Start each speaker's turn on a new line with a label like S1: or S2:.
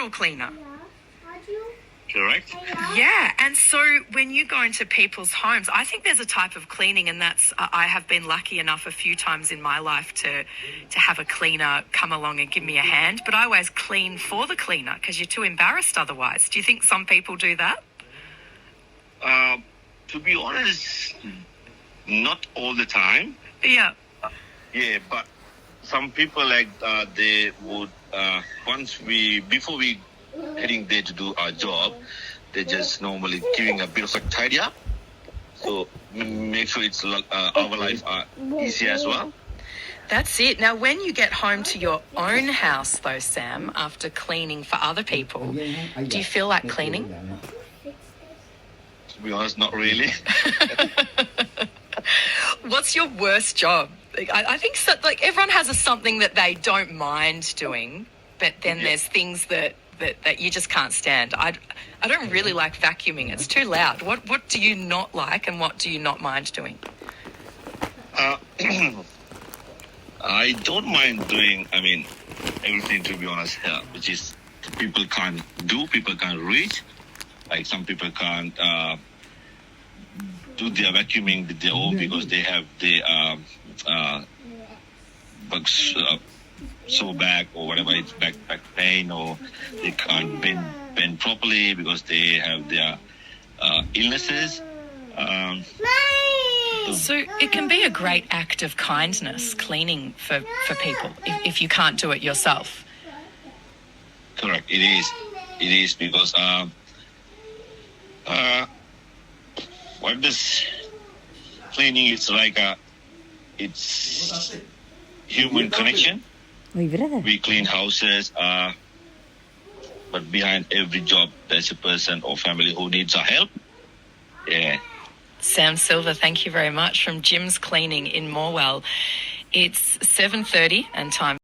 S1: cleaner.
S2: Correct?
S1: Yeah, and so when you go into people's homes, I think there's a type of cleaning, and that's I have been lucky enough a few times in my life to have a cleaner come along and give me a hand, but I always clean for the cleaner because you're too embarrassed otherwise. Do you think some people do that?
S2: To be honest, not all the time.
S1: Yeah.
S2: Yeah, but some people they would before we heading there to do our job, they just normally giving a bit of a tidy up, so make sure it's our life are easy as well.
S1: That's it. Now, when you get home to your own house, though, Sam, after cleaning for other people, do you feel like cleaning?
S2: To be honest, not really.
S1: What's your worst job? I think so, like everyone has something that they don't mind doing, but then there's things that you just can't stand. I don't really like vacuuming. It's too loud. What do you not like and what do you not mind doing?
S2: I don't mind doing, everything, to be honest, which is people can't do, people can't reach. Like some people can't do their vacuuming with their own because they have the bugs so back or whatever, it's back pain, or they can't bend properly because they have their illnesses.
S1: So it can be a great act of kindness, cleaning for people, if you can't do it yourself.
S2: Correct, it is because what this cleaning is like it's human connection. We clean houses, but behind every job, there's a person or family who needs our help. Yeah.
S1: Sam Silver, thank you very much, from Jim's Cleaning in Morwell. It's 7:30 and time